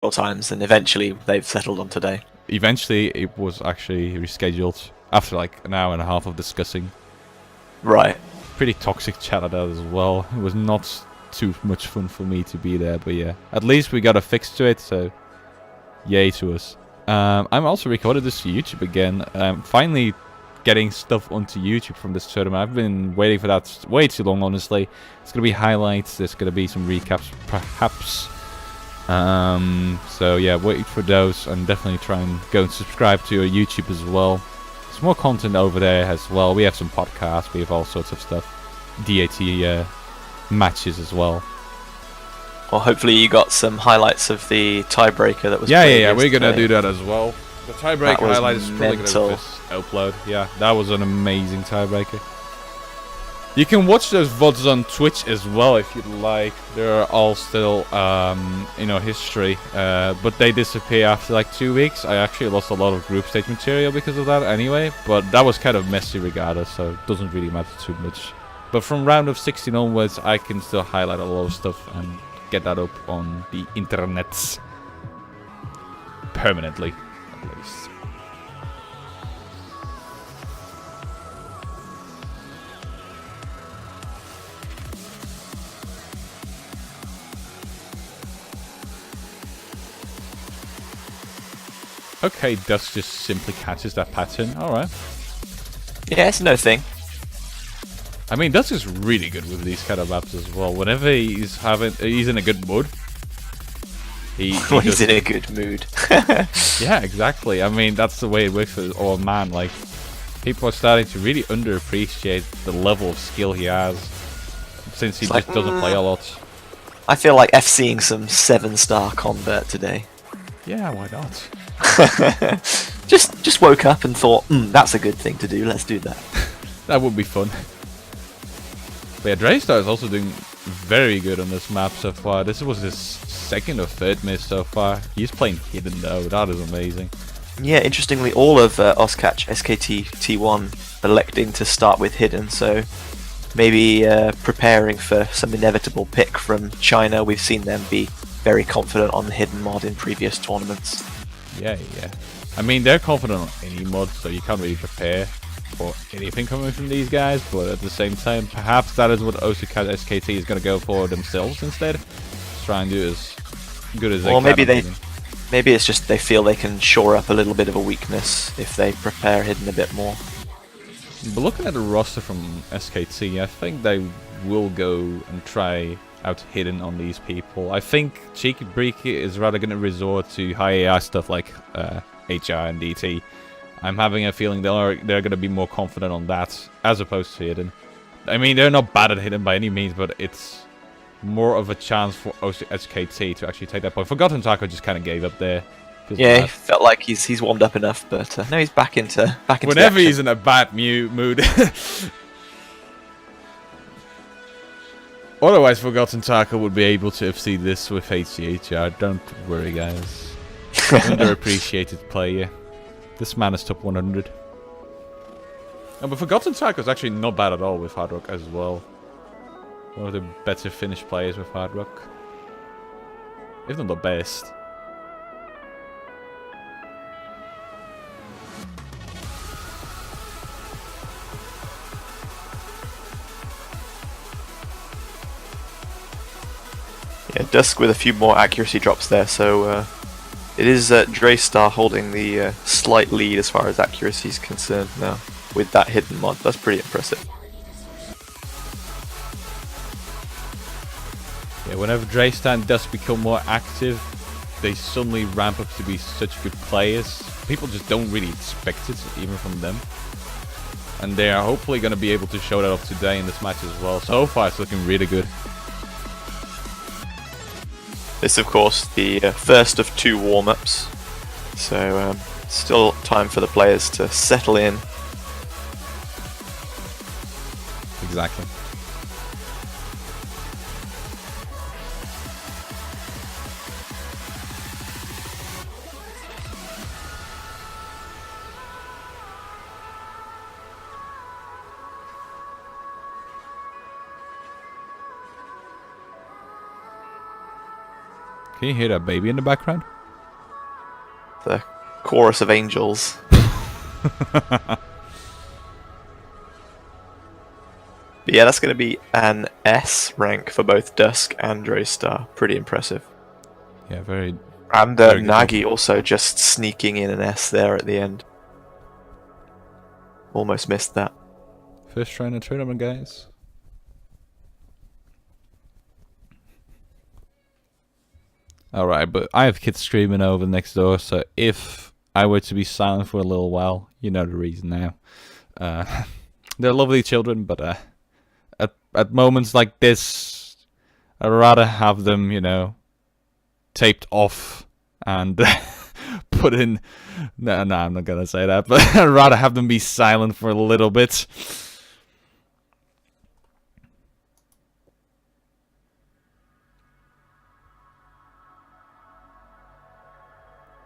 times, and eventually they've settled on today. Eventually, it was actually rescheduled after like an hour and a half of discussing. Right. Pretty toxic chat at that as well. It was not too much fun for me to be there, but yeah, at least we got a fix to it, so yay to us. I'm also recorded this to YouTube again. Finally getting stuff onto YouTube from this tournament. I've been waiting for that way too long, honestly. It's gonna be highlights, there's gonna be some recaps, perhaps. So yeah, wait for those, and definitely try and go and subscribe to your YouTube as well. There's more content over there as well. We have some podcasts, we have all sorts of stuff. DAT matches as well. Well, hopefully you got some highlights of the tiebreaker that was Yeah, we're gonna do that as well. The tiebreaker highlight is probably mental. gonna upload. Yeah, that was an amazing tiebreaker. You can watch those VODs on Twitch as well if you'd like. They're all still, history. But they disappear after like 2 weeks. I actually lost a lot of group stage material because of that anyway. But that was kind of messy regardless, so it doesn't really matter too much. But from round of 16 onwards, I can still highlight a lot of stuff and get that up on the internets. Permanently, at least. Okay, Dust just simply catches that pattern. Alright. Yeah, it's no thing. I mean, Dust is really good with these kind of maps as well. Whenever he's in a good mood. When he's in a good mood. Yeah, exactly. I mean, that's the way it works for our man. Like, people are starting to really underappreciate the level of skill he has, since he just doesn't play a lot. I feel like FCing some 7-star combat today. Yeah, why not? just woke up and thought, that's a good thing to do, let's do that. That would be fun. But yeah, Draystar is also doing very good on this map so far. This was his second or third miss so far. He's playing hidden though, that is amazing. Yeah, interestingly, all of Oscatch SKT T1 electing to start with hidden, so maybe preparing for some inevitable pick from China. We've seen them be very confident on the hidden mod in previous tournaments. Yeah. I mean, they're confident on any mod, so you can't really prepare for anything coming from these guys, but at the same time, perhaps that is what Osaka SKT is going to go for themselves instead. Just try and do as good as they can. Or maybe it's just they feel they can shore up a little bit of a weakness if they prepare hidden a bit more. But looking at the roster from SKT, I think they will go and try out hidden on these people. I think cheeki breeki is rather going to resort to high AI stuff like HR and DT. I'm having a feeling they're going to be more confident on that as opposed to hidden. I mean, they're not bad at hidden by any means, but it's more of a chance for SKT to actually take that point. Forgotten Taco just kind of gave up there. Yeah, he felt like he's warmed up enough, but no, he's back into whenever he's in a bad mood. Otherwise, Forgotten Taco would be able to FC this with HCHR. Don't worry, guys. Underappreciated player. This man is top 100. No, but Forgotten Taco is actually not bad at all with Hard Rock as well. One of the better Finnish players with Hard Rock. If not the best. Yeah, Dusk with a few more accuracy drops there, so it is Draystar holding the slight lead as far as accuracy is concerned now with that hidden mod. That's pretty impressive. Yeah, whenever Draystar and Dusk become more active, they suddenly ramp up to be such good players. People just don't really expect it, even from them. And they are hopefully going to be able to show that off today in this match as well. So far, it's looking really good. This, of course, the first of 2 warm-ups, so still time for the players to settle in. Exactly. Can you hear that baby in the background? The chorus of angels. But yeah, that's going to be an S rank for both Dusk and Draystar. Pretty impressive. Yeah, very. And very good Nagi also just sneaking in an S there at the end. Almost missed that. First try in the tournament, guys. Alright, but I have kids screaming over next door, so if I were to be silent for a little while, you know the reason now. They're lovely children, but at moments like this, I'd rather have them, you know, taped off and put in... No, I'm not gonna say that, but I'd rather have them be silent for a little bit.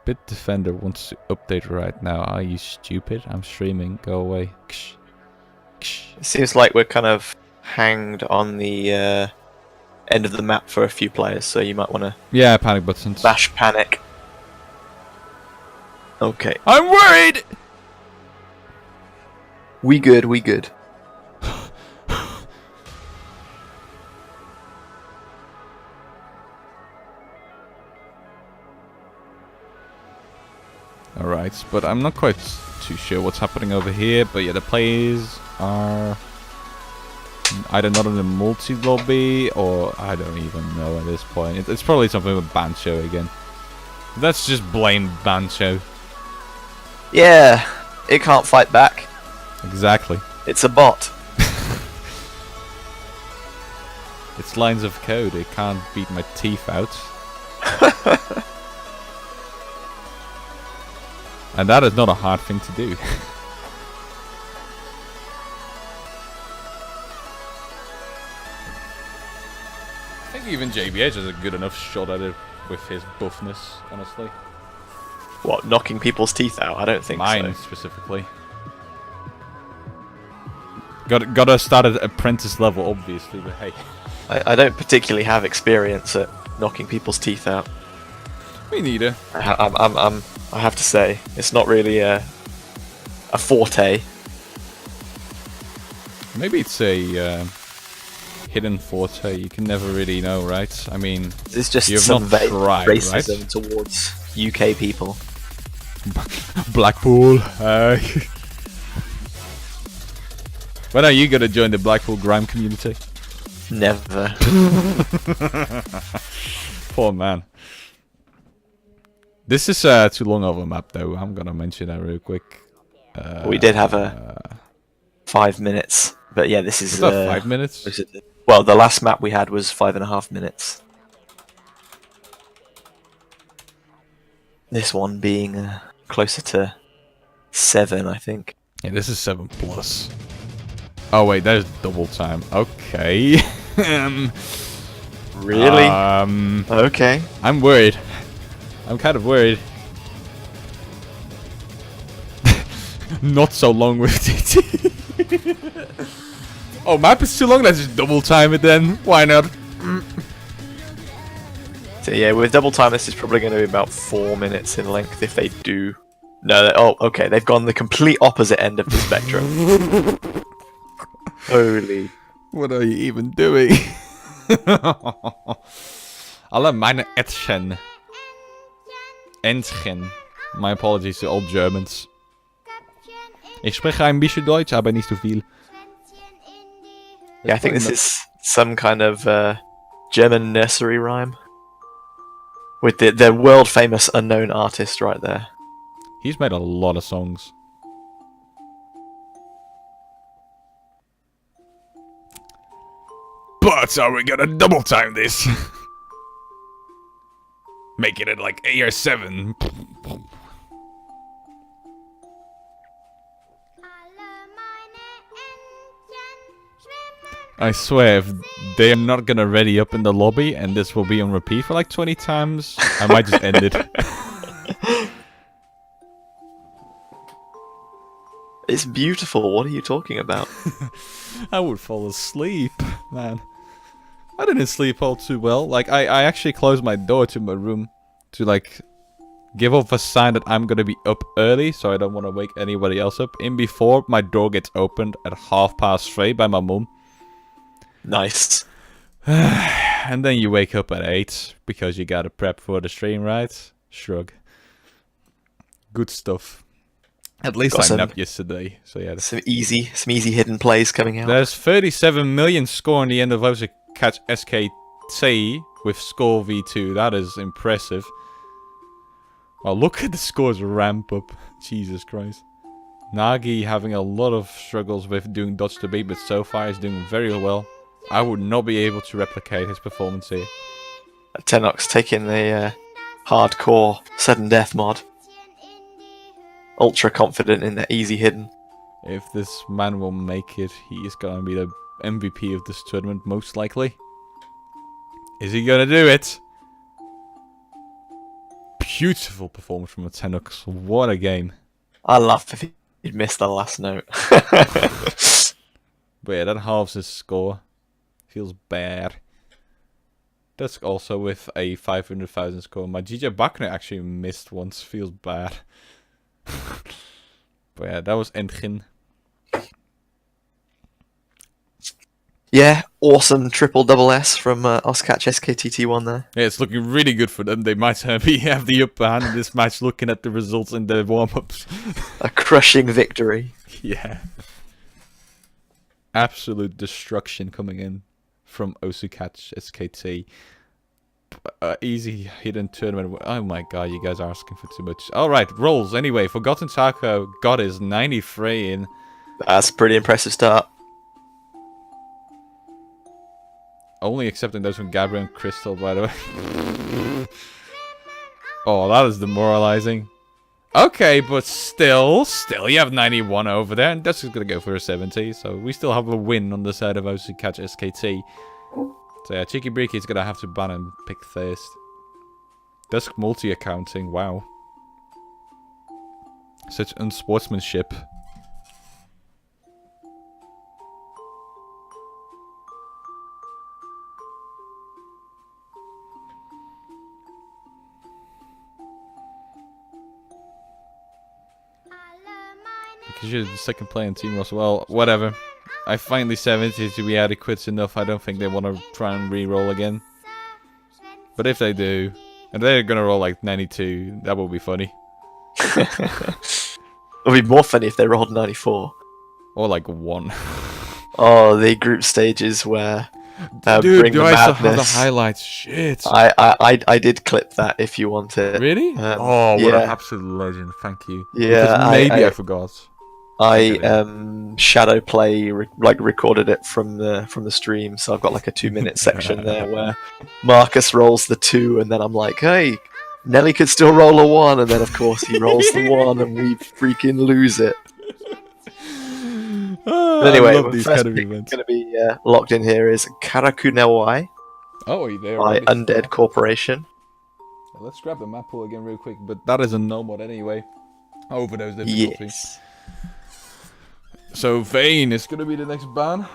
Bitdefender wants to update right now. Are you stupid? I'm streaming. Go away. Ksh. Ksh. It seems like we're kind of hanged on the end of the map for a few players, so you might want to... Yeah, panic buttons. Bash panic. Okay. I'm worried! We good, we good. Alright, but I'm not quite too sure what's happening over here. But yeah, the players are either not in the multi-lobby, or I don't even know at this point. It's probably something with Bancho again. Let's just blame Bancho. Yeah, it can't fight back. Exactly. It's a bot. It's lines of code. It can't beat my teeth out. And that is not a hard thing to do. I think even JBH has a good enough shot at it with his buffness, honestly. What, knocking people's teeth out? I don't think Mine so. specifically. Gotta start at apprentice level, obviously, but hey. I don't particularly have experience at knocking people's teeth out. Me neither. I have to say, it's not really a forte. Maybe it's a hidden forte. You can never really know, right? I mean, It's just you've some not tried, racism right? towards UK people. Blackpool. When are you gonna join the Blackpool grime community? Never. Poor man. This is too long of a map, though. I'm gonna mention that real quick. We did have a 5 minutes, but yeah, this is Is that 5 minutes? Well, the last map we had was 5.5 minutes. This one being closer to 7, I think. Yeah, this is 7 plus. Oh wait, there's double time. Okay. Really? Okay. I'm worried. I'm kind of worried. Not so long with TT. Oh, map is too long. Let's just double time it then. Why not? So yeah, with double time, this is probably going to be about 4 minutes in length if they do. No, oh, okay. They've gone the complete opposite end of the spectrum. Holy. What are you even doing? Alle meine Ätzchen. Entchen. My apologies to all Germans. Ich spreche ein bisschen Deutsch, aber nicht so viel. Yeah, I think this is some kind of German nursery rhyme. With the world famous unknown artist right there. He's made a lot of songs. But are we gonna double time this? Making it like AR7. I swear, if they're not gonna ready up in the lobby and this will be on repeat for like 20 times, I might just end it. It's beautiful, what are you talking about? I would fall asleep, man. I didn't sleep all too well. Like, I actually closed my door to my room to, like, give off a sign that I'm gonna be up early, so I don't want to wake anybody else up. In before my door gets opened at 3:30 by my mum. Nice. And then you wake up at 8 because you gotta prep for the stream, right? Shrug. Good stuff. At least I napped yesterday, so yeah. Some easy hidden plays coming out. There's 37 million score in the end of catch SKT with score V2. That is impressive. Well, look at the scores ramp up. Jesus Christ. Nagi having a lot of struggles with doing dodge to beat, but so far he's doing very well. I would not be able to replicate his performance here. Tenox taking the hardcore sudden death mod. Ultra confident in that easy hidden. If this man will make it, he is going to be the MVP of this tournament, most likely. Is he going to do it? Beautiful performance from a Tenox. What a game. I love if he'd missed the last note. But yeah, that halves his score. Feels bad. That's also with a 500,000 score. My GJ Bakner actually missed once. Feels bad. But yeah, that was Engin. Yeah, awesome triple double S from AxS SKT T1 there. Yeah, it's looking really good for them. They might have the upper hand in this match looking at the results in the warm-ups. A crushing victory. Yeah. Absolute destruction coming in from AxS SKT. Easy hidden tournament. Oh my god, you guys are asking for too much. Alright, rolls. Anyway, Forgotten Taco got his 93 in. That's a pretty impressive start. Only accepting those from Gabriel and Crystal, by the way. Oh, that is demoralizing. Okay, but still, you have 91 over there, and that's just gonna go for a 70. So we still have a win on the side of AxS SKT. So yeah, Cheeky Breeki is gonna have to ban and pick first. Dusk multi-accounting, wow. Such unsportsmanship. Because you're the second player in Team Ross. Well, whatever. I finally 70 to be adequate enough. I don't think they want to try and re-roll again. But if they do, and they're going to roll like 92, that will be funny. It would be more funny if they rolled 94. Or like 1. Oh, the group stages where dude, bring do the I still madness. have the highlights? Shit. I did clip that if you want it. Really? Oh, what an absolute legend. Thank you. Yeah, because maybe I forgot. I shadow play recorded it from the stream, so I've got like a 2-minute section there where Marcus rolls the 2, and then I'm like, hey, Nelly could still roll a 1, and then of course he rolls the 1, and we freaking lose it. But anyway, the first pick going to be locked in here is Karakunewai by Undead Corporation. Let's grab the map pool again real quick, but that is a no mod anyway. Over those difficulties. Yes. So Vayne is gonna be the next ban.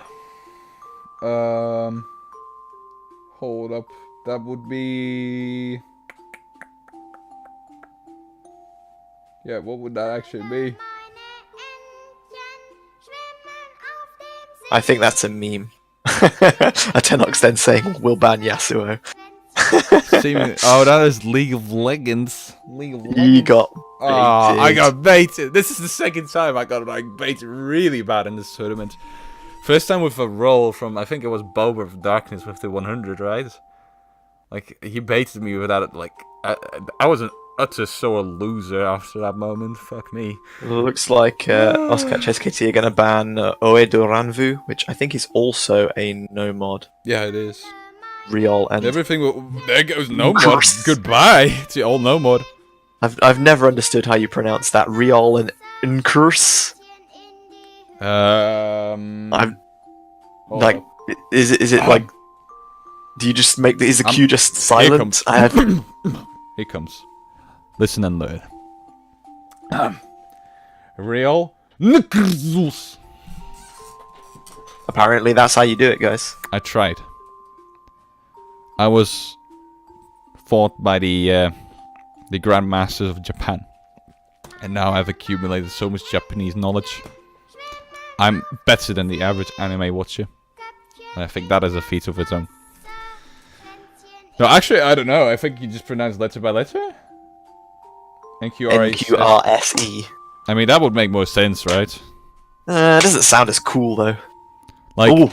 Hold up, that would be. Yeah, what would that actually be? I think that's a meme. A Tenox then saying, "We'll ban Yasuo." Oh, that is League of Legends. You got baited. Oh, I got baited. This is the second time I got like baited really bad in this tournament. First time with a roll from, I think it was Boba of Darkness with the 100, right? Like, he baited me with that, like, I was an utter sore loser after that moment. Fuck me. Looks like AxS SKT are going to ban Oedoranvu, which I think is also a no mod. Yeah, it is. Real and everything there goes no mod. Goodbye to all no mod. I've never understood how you pronounce that. Real and Incurse. I'm like, is it like? Do you just make is the queue just silent? Here comes. Listen and learn. Real. Apparently, that's how you do it, guys. I tried. I was fought by the Grandmasters of Japan. And now I've accumulated so much Japanese knowledge. I'm better than the average anime watcher. And I think that is a feat of its own. No, actually, I don't know. I think you just pronounce letter by letter. NQRSE. I mean, that would make more sense, right? It doesn't sound as cool, though. Like, ooh.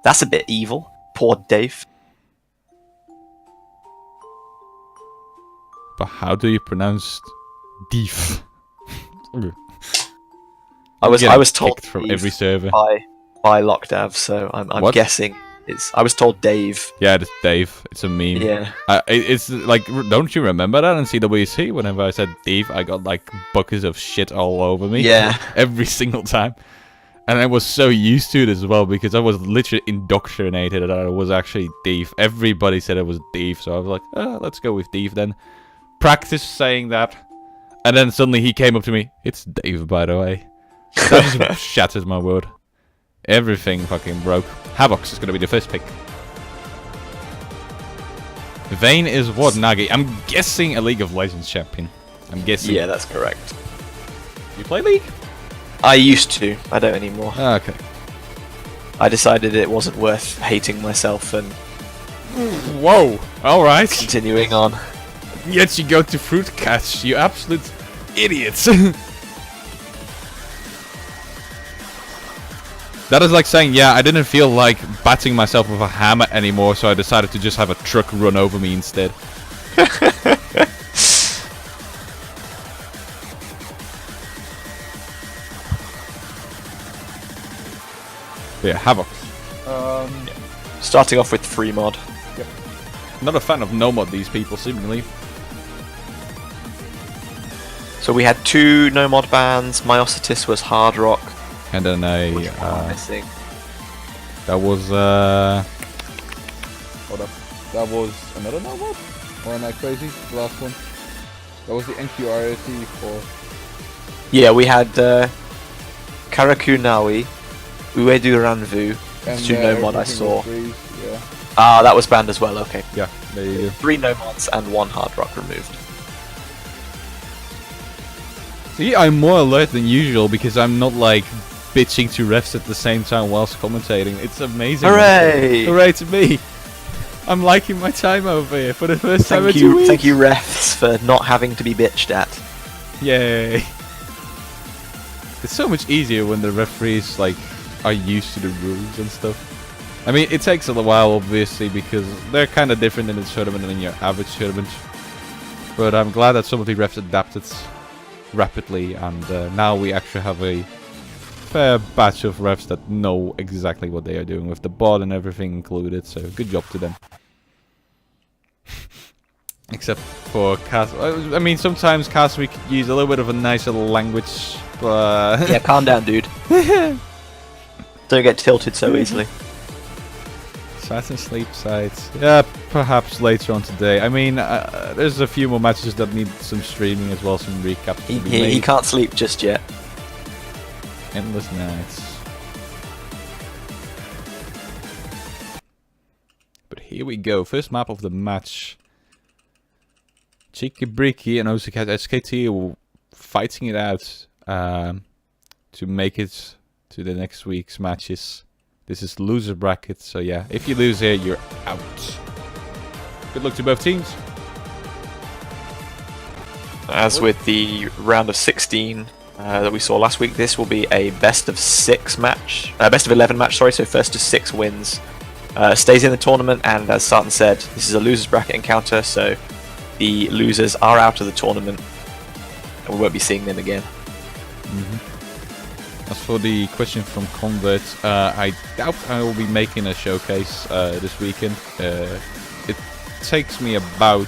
That's a bit evil. Poor Dave. But how do you pronounce Deef? I was told from every server by Lockdav, so I'm guessing I was told Dave. Yeah, it's Dave. It's a meme. Yeah. It's like, don't you remember that in CWC? Whenever I said Dave, I got like buckets of shit all over me. Yeah. Every single time. And I was so used to it as well because I was literally indoctrinated that it was actually Dave. Everybody said it was Dave, so I was like, oh, let's go with Dave then. Practice saying that. And then suddenly he came up to me. It's Dave, by the way. That just shattered my world. Everything fucking broke. Havox is going to be the first pick. Vayne is what, Nagi? I'm guessing a League of Legends champion. I'm guessing. Yeah, that's correct. You play League? I used to. I don't anymore. Oh, okay. I decided it wasn't worth hating myself and... Whoa! Alright. Continuing on. Yet you go to Fruit Catch, you absolute idiots. That is like saying, yeah, I didn't feel like batting myself with a hammer anymore, so I decided to just have a truck run over me instead. Yeah, Havoc. Yeah. Starting off with free mod. Yep. Not a fan of no mod, these people, seemingly. So we had 2 no mod bands. Myocetus was hard rock. And then missing. That was hold up. That was another no mod? Or am I crazy? The last one. That was the NQRT for. Yeah, we had Karaku Nawi, Uedu Ranvu, and 2 no mod I saw. Yeah. Ah, that was banned as well, okay. Yeah, there you go. 3 no mods and 1 hard rock removed. See, I'm more alert than usual because I'm not like bitching to refs at the same time whilst commentating. It's amazing. Hooray! Hooray to me! I'm liking my time over here for the first time in 2 weeks. Thank you, refs, for not having to be bitched at. Yay! It's so much easier when the referees like are used to the rules and stuff. I mean, it takes a little while, obviously, because they're kind of different in the tournament than in your average tournament. But I'm glad that some of the refs adapted rapidly, and now we actually have a fair batch of refs that know exactly what they are doing with the bot and everything included, so good job to them. Except for Cas. I mean, sometimes Cas we could use a little bit of a nicer language, but... Yeah, calm down, dude. Don't get tilted so easily. Assassin Sleep sites. Yeah, perhaps later on today. I mean, there's a few more matches that need some streaming as well, some recaps to be made. He can't sleep just yet. Endless nights. But here we go. First map of the match. Cheeki, breeki, and SKT fighting it out to make it to the next week's matches. This is loser bracket, so yeah, if you lose here, you're out. Good luck to both teams. As with the round of 16 that we saw last week, this will be a best of 11 match, sorry, so first to 6 wins stays in the tournament, and as Sartan said, this is a losers bracket encounter, so the losers are out of the tournament, and we won't be seeing them again. As for the question from Convert, I doubt I will be making a showcase this weekend. It takes me about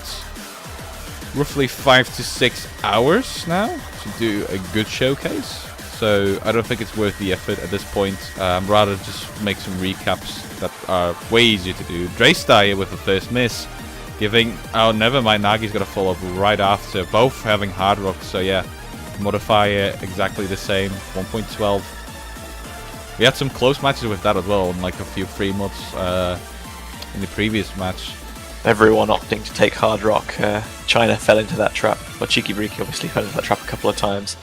roughly 5 to 6 hours now to do a good showcase. So I don't think it's worth the effort at this point. Rather just make some recaps that are way easier to do. Draystar with the first miss, giving... Oh, never mind, Nagi's got to follow up right after, both having hard rock, so yeah. Modifier exactly the same, 1.12. We had some close matches with that as well, and like a few free mods. in the previous match. Everyone opting to take hard rock. China fell into that trap. Well, cheeki breeki obviously fell into that trap a couple of times.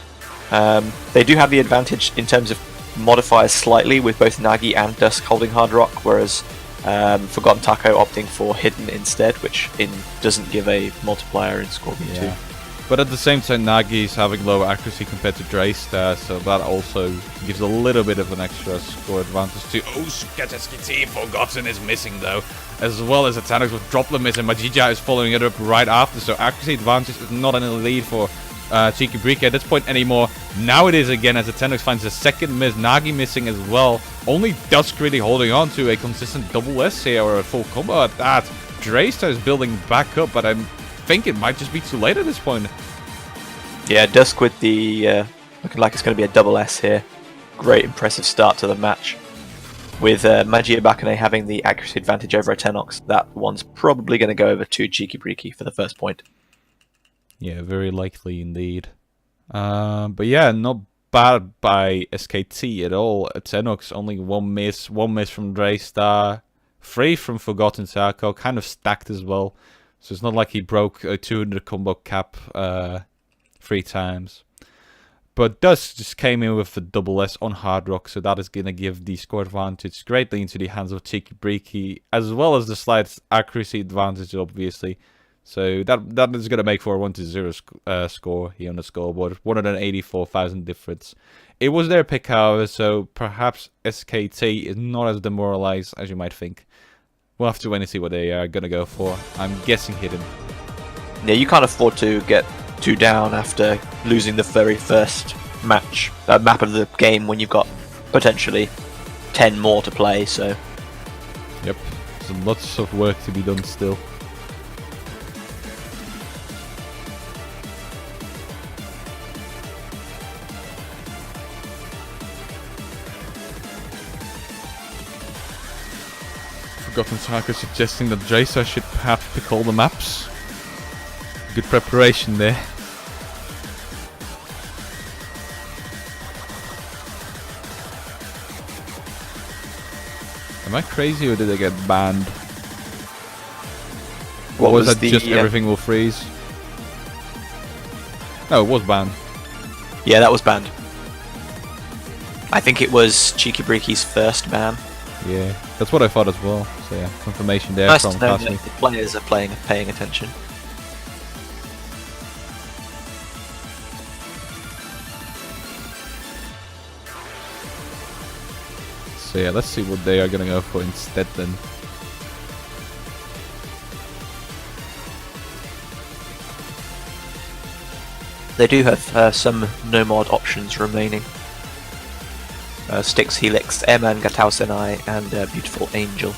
They do have the advantage in terms of modifiers slightly, with both Nagi and Dusk holding hard rock, whereas Forgotten Taco opting for hidden instead, which doesn't give a multiplier in Scorpion 2. But at the same time, Nagi is having lower accuracy compared to Draystar, so that also gives a little bit of an extra score advantage to SKT. Forgotten is missing though, as well as Atanox with Droplet miss, and Majija is following it up right after, so accuracy advantage is not in the lead for cheeki breeki at this point anymore. Now it is again, as Atanox finds a second miss, Nagi missing as well. Only Dusk really holding on to a consistent double S here, or a full combo at that. Draystar is building back up, but I think it might just be too late at this point. Yeah, Dusk with the looking like it's going to be a double S here. Great impressive start to the match. With Magia Bakane having the accuracy advantage over Atanox, that one's probably going to go over to cheeki breeki for the first point. Yeah, very likely indeed. But yeah, not bad by SKT at all. Atanox only one miss from Draystar, 3 from Forgotten Taco, kind of stacked as well. So it's not like he broke a 200 combo cap 3 times. But Dusk just came in with the double S on hard rock, so that is going to give the score advantage greatly into the hands of cheeki breeki, as well as the slight accuracy advantage, obviously. So that is going to make for a 1-0 score here on the scoreboard. 184,000 difference. It was their pick, however, so perhaps SKT is not as demoralized as you might think. We'll have to wait and see what they are going to go for. I'm guessing hidden. Yeah, you can't afford to get 2 down after losing the very first map of the game when you've got potentially 10 more to play, so... Yep, there's lots of work to be done still. Forgotten Taco suggesting that Draystar should perhaps pick all the maps. Good preparation there. Am I crazy or did I get banned? What was that the, just everything will freeze? No, it was banned. Yeah, that was banned. I think it was cheeki breeki's first ban. Yeah, that's what I thought as well. So yeah, confirmation there Nice from to know Cosmic. that the players are paying attention. So yeah, let's see what they are gonna go for instead then. They do have some no-mod options remaining. Styx, Helix, Airman, Gatao Senai, and Beautiful Angel.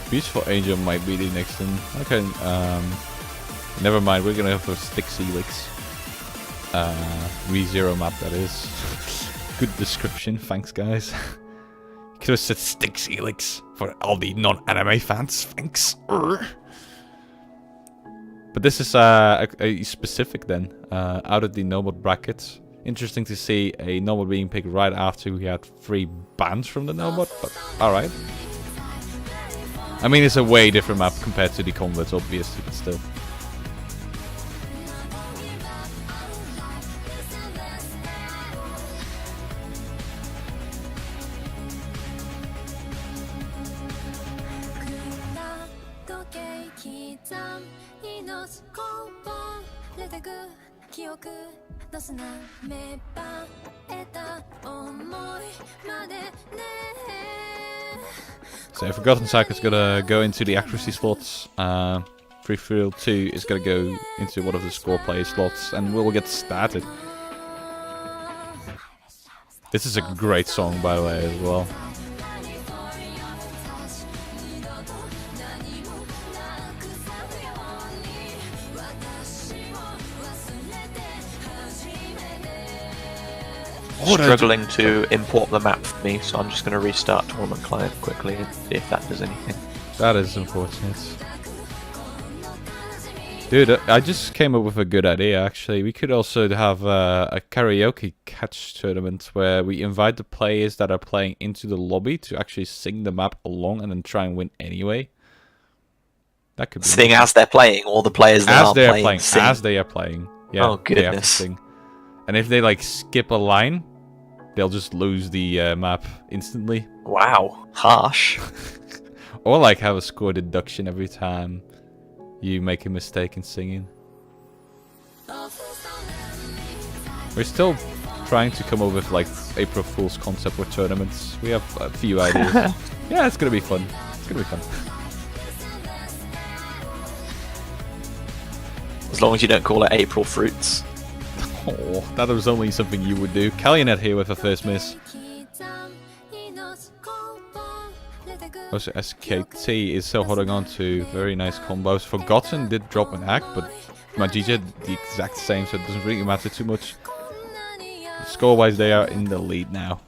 Beautiful Angel might be the next one. Okay, never mind, we're gonna go for Styx Helix. ReZero map, that is. Good description, thanks guys. You could have said Styx Helix for all the non-anime fans, thanks. But this is a specific then, out of the no-mod brackets. Interesting to see a no-mod being picked right after we had 3 bans from the no-mod, but alright. I mean, it's a way different map compared to the converts, obviously, but still. So Forgotten Taco is gonna go into the accuracy slots. Free Thrill 2 is gonna go into one of the score play slots, and we'll get started. This is a great song, by the way, as well. Struggling to import the map for me, so I'm just going to restart Tournament Client quickly and see if that does anything. That is unfortunate. Dude, I just came up with a good idea, actually. We could also have a karaoke catch tournament where we invite the players that are playing into the lobby to actually sing the map along and then try and win anyway. That could be Sing as they're playing, or the players that aren't playing sing. As they are playing. Yeah, oh, they have to goodness. sing. And if they, like, skip a line, they'll just lose the map instantly. Wow, harsh. Or, like, have a score deduction every time you make a mistake in singing. We're still trying to come up with, like, April Fool's concept with tournaments. We have a few ideas. Yeah, it's gonna be fun. It's gonna be fun. As long as you don't call it April Fruits. Oh, that was only something you would do. Callionet here with a first miss. Also, SKT is still holding on to very nice combos. Forgotten did drop an act, but Majija did the exact same, so it doesn't really matter too much. Score-wise, they are in the lead now.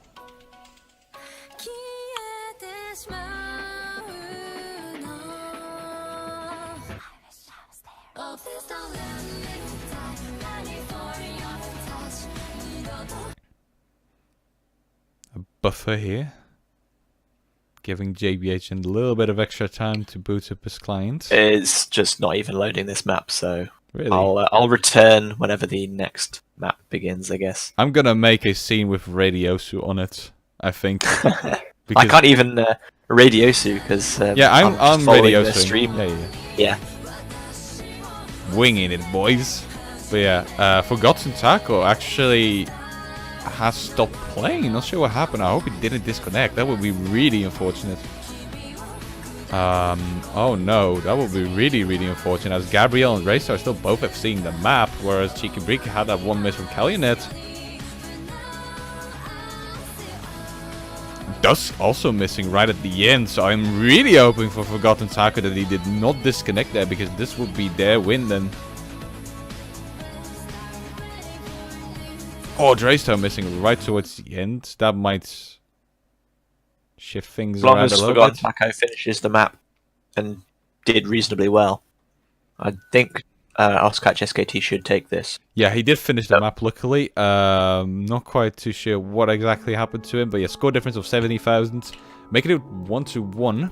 A buffer here, giving JBH a little bit of extra time to boot up his client. It's just not even loading this map, so Really? I'll return whenever the next map begins, I guess. I'm gonna make a scene with Radiosu on it, I think. I can't even Radiosu because yeah, I'm on Radiosu. Stream. Yeah. Winging it, boys. But yeah, Forgotten Taco actually has stopped playing. Not sure what happened. I hope he didn't disconnect. That would be really unfortunate. Oh no, that would be really, really unfortunate, as Gabriel and Racer still both have seen the map, whereas Cheeky Breeki had that one miss from Callionet. Dusk also missing right at the end, so I'm really hoping for Forgotten Taco that he did not disconnect there, because this would be their win then. Oh, Draystone missing right towards the end. That might shift things As long around as a little Forgotten bit. Taco finishes the map and did reasonably well, I think AxS SKT should take this. Yeah, he did finish the map, luckily. Not quite too sure what exactly happened to him, but yeah, score difference of 70,000. Making it 1-1.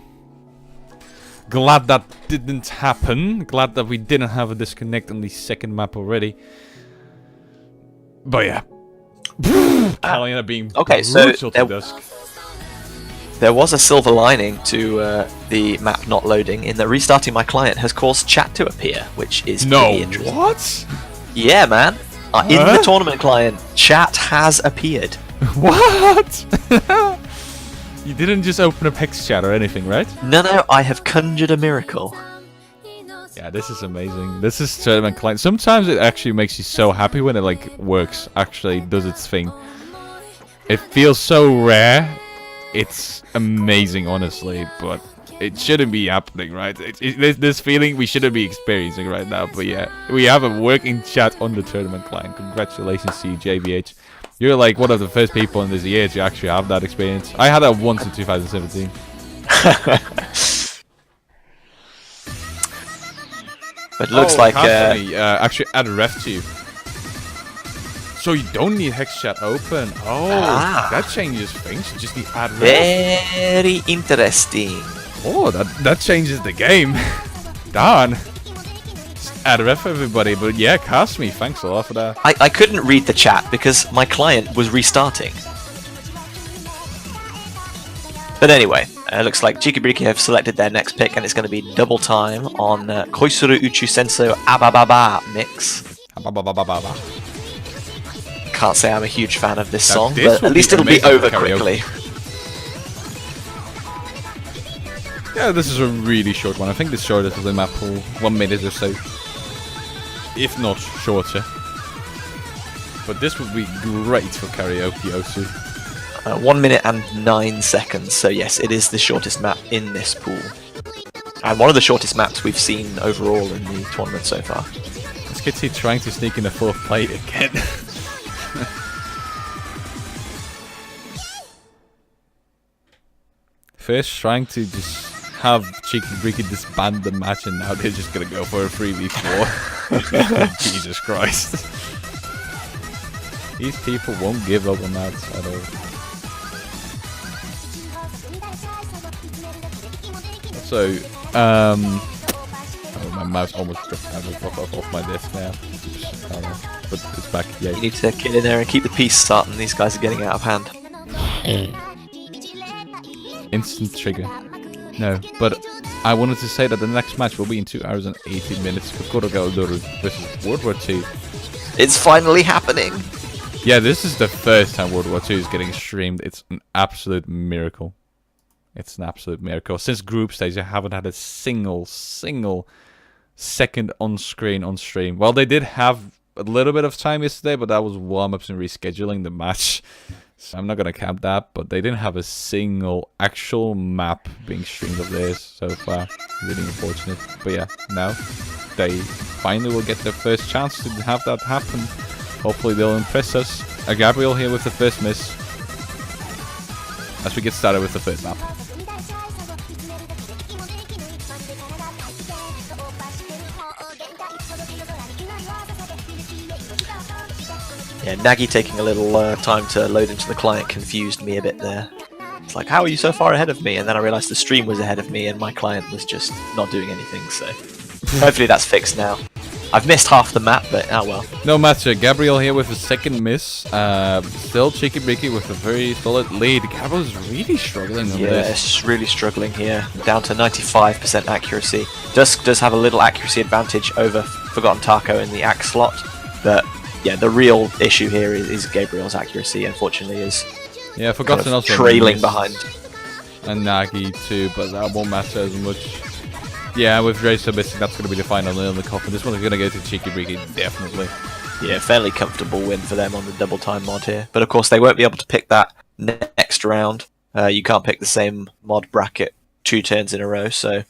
Glad that didn't happen. Glad that we didn't have a disconnect on the second map already. But yeah. Callionet being brutal to Dusk. There was a silver lining to the map not loading, in that restarting my client has caused chat to appear, which is pretty interesting. What? Yeah, man. In the tournament client, chat has appeared. What? You didn't just open up Hex Chat or anything, right? No, I have conjured a miracle. Yeah, this is amazing. This is tournament client. Sometimes it actually makes you so happy when it like works, actually does its thing. It feels so rare. It's amazing, honestly, but it shouldn't be happening, right? This feeling we shouldn't be experiencing right now. But yeah, we have a working chat on the tournament client. Congratulations to you, JBH. You're like one of the first people in this year to actually have that experience. I had that once in 2017. But it looks like actually add a ref to you. So you don't need Hex Chat open. Oh, that changes things. You just need add ref. Very interesting. Oh, that changes the game. Darn. Just add ref, everybody. But yeah, cast me. Thanks a lot for that. I couldn't read the chat because my client was restarting. But anyway, it looks like Cheeky Breeki have selected their next pick, and it's going to be double time on Koisuru Uchu Senso Abababa mix. Can't say I'm a huge fan of this song, but at least it'll be over quickly. Yeah, this is a really short one. I think the shortest of the map pool, 1 minute or so, if not shorter. But this would be great for karaoke also. 1 minute and 9 seconds, so yes, it is the shortest map in this pool. And one of the shortest maps we've seen overall in the tournament so far. SKT trying to sneak in a 4th plate again. First trying to just have Cheeky Breeky disband the match, and now they're just gonna go for a 3v4. Jesus Christ. These people won't give up on that at all. So, oh, my mouse almost dropped off my desk now. But it's back. Yeah. You need to get in there and keep the peace starting. These guys are getting out of hand. Instant trigger. No, but I wanted to say that the next match will be in 2 hours and 18 minutes. Kokoro versus World War II. It's finally happening. Yeah, this is the first time World War II is getting streamed. It's an absolute miracle. It's an absolute miracle. Since group stage, I haven't had a single second on stream. Well, they did have a little bit of time yesterday, but that was warm-ups and rescheduling the match. So I'm not going to count that, but they didn't have a single actual map being streamed of theirs so far. Really unfortunate. But yeah, now they finally will get their first chance to have that happen. Hopefully they'll impress us. Gabriel here with the first miss. As we get started with the first map. Yeah, Nagi taking a little time to load into the client confused me a bit there. It's like, how are you so far ahead of me? And then I realised the stream was ahead of me and my client was just not doing anything, so hopefully that's fixed now. I've missed half the map, but oh well. No matter. Gabriel here with a second miss. Still Cheeky Breeky with a very solid lead. Gabriel's really struggling on this. Yes, really struggling here. Down to 95% accuracy. Does have a little accuracy advantage over Forgotten Taco in the axe slot, but yeah, the real issue here is Gabriel's accuracy, unfortunately, is Forgotten kind of also trailing behind. And Nagi too, but that won't matter as much. Yeah, with Racer missing, that's going to be the final nail in the coffin. This one's going to go to Cheeky Breeky, definitely. Yeah, fairly comfortable win for them on the double time mod here. But of course, they won't be able to pick that next round. You can't pick the same mod bracket 2 turns in a row, so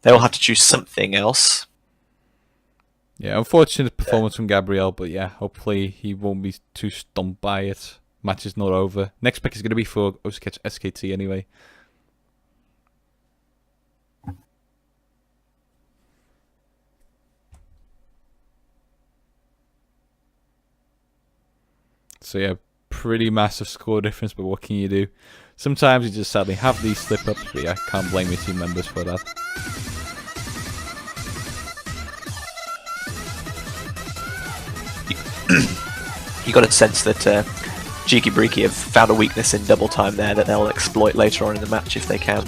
they will have to choose something else. Yeah, unfortunate performance from Gabriel, but yeah, hopefully he won't be too stumped by it. Match is not over. Next pick is going to be for SKT anyway. So yeah, pretty massive score difference, but what can you do? Sometimes you just sadly have these slip-ups, but yeah, can't blame your team members for that. You got a sense that Cheeky Breeky have found a weakness in double time there that they'll exploit later on in the match if they can.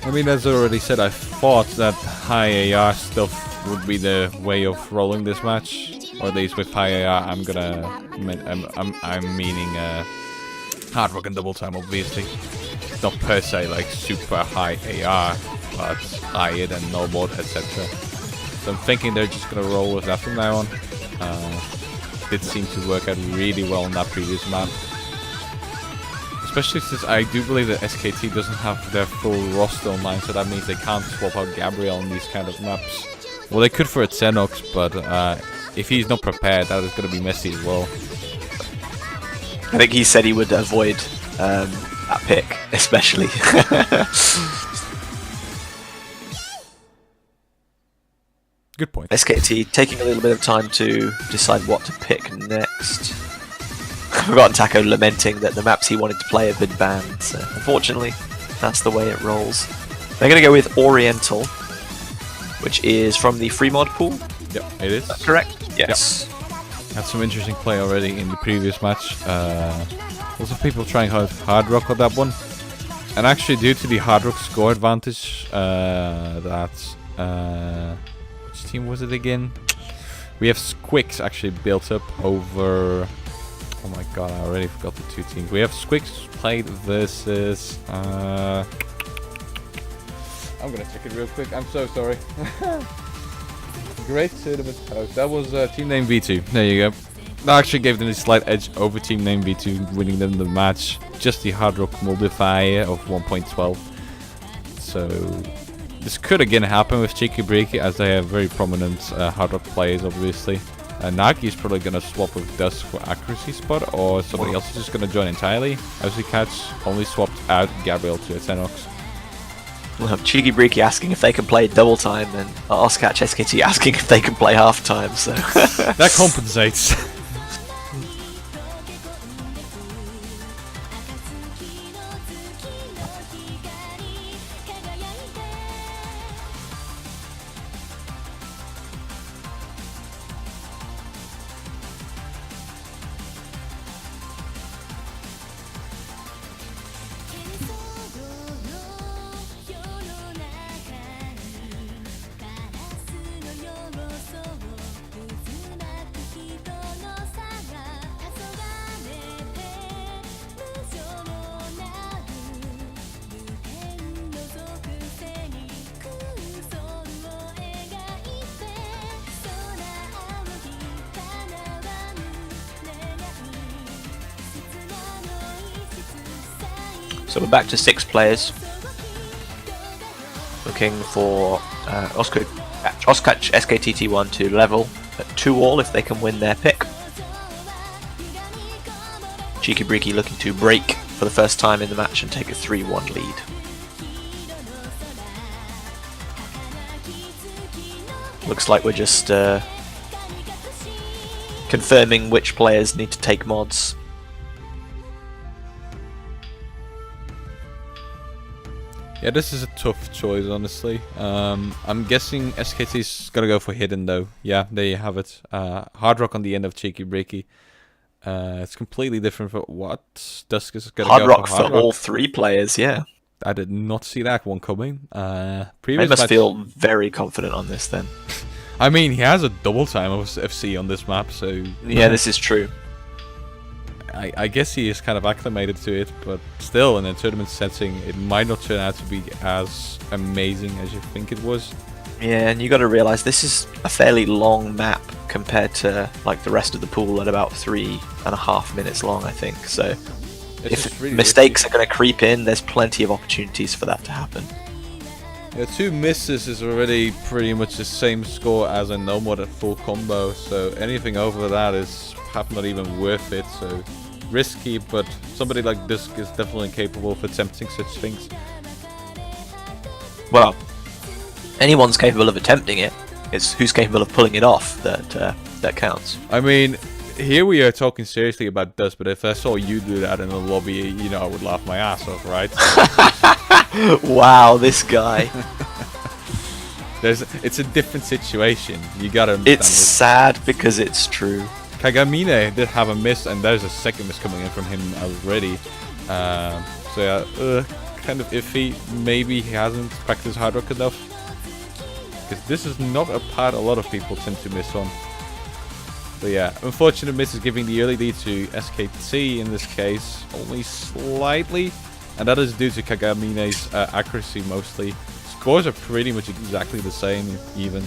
I mean, as I already said, I thought that high AR stuff would be the way of rolling this match, or at least with high AR. I'm meaning hard rock and double time, obviously. Not per se like super high AR, but higher than no mod, etc. So I'm thinking they're just gonna roll with that from now on. It seemed to work out really well in that previous map. Especially since I do believe that SKT doesn't have their full roster online, so that means they can't swap out Gabriel on these kind of maps. Well, they could for a Xenox, but if he's not prepared, that is going to be messy as well. I think he said he would avoid that pick, especially. Good point. SKT taking a little bit of time to decide what to pick next. Forgotten Taco lamenting that the maps he wanted to play have been banned, so unfortunately, that's the way it rolls. They're going to go with Oriental, which is from the free mod pool. Yep, it is. Correct? Yes. Yep. Had some interesting play already in the previous match. Lots of people trying hard rock on that one. And actually, due to the hard rock score advantage, which team was it again? We have Squix actually built up over... Oh my god, I already forgot the 2 teams. We have Squix played versus... I'm gonna check it real quick. I'm so sorry. Great tournament host. That was team name V2. There you go. That actually gave them a slight edge over team name V2, winning them the match. Just the hard rock modifier of 1.12. So this could again happen with Cheeky Breeky, as they have very prominent hard rock players, obviously. Nagi is probably gonna swap with Dusk for accuracy spot, or somebody else is just gonna join entirely. As we catch, only swapped out Gabriel to Xenox. We'll have Cheeky Breeky asking if they can play double time, and Oscatch SKT asking if they can play half time. So that compensates. So we're back to 6 players. Looking for Oscatch SKT T1 to level at 2-all if they can win their pick. Cheeky Breeky looking to break for the first time in the match and take a 3-1 lead. Looks like we're just confirming which players need to take mods. Yeah, this is a tough choice, honestly. I'm guessing SKT's gonna go for hidden though. Yeah, there you have it. Hard Rock on the end of Cheeky Breeky. It's completely different from what Dusk is gonna Hard go Rock for. Hard for Rock. all 3 players, yeah. I did not see that one coming. They Previous must match, feel very confident on this then. I mean, he has a double time of FC on this map, so Yeah, this is true. I guess he is kind of acclimated to it, but still, in a tournament setting, it might not turn out to be as amazing as you think it was. Yeah, and you got to realize this is a fairly long map compared to like the rest of the pool at about 3.5 minutes long, I think. So It's if really mistakes are going to creep in, there's plenty of opportunities for that to happen. Yeah, 2 misses is already pretty much the same score as a no mod at full combo, so anything over that is perhaps not even worth it. So risky, but somebody like Dusk is definitely capable of attempting such things. Well, anyone's capable of attempting it. It's who's capable of pulling it off that counts. I mean, here we are talking seriously about Dusk, but if I saw you do that in the lobby, you know, I would laugh my ass off, right? Wow, this guy. It's a different situation. You gotta understand It's this. sad because it's true. Kagamine did have a miss, and there's a second miss coming in from him already. So yeah, kind of iffy. Maybe he hasn't practiced Hard Rock enough. Because this is not a part a lot of people tend to miss on. But yeah, unfortunate miss is giving the early lead to SKT in this case, only slightly. And that is due to Kagamine's accuracy mostly. Scores are pretty much exactly the same, even.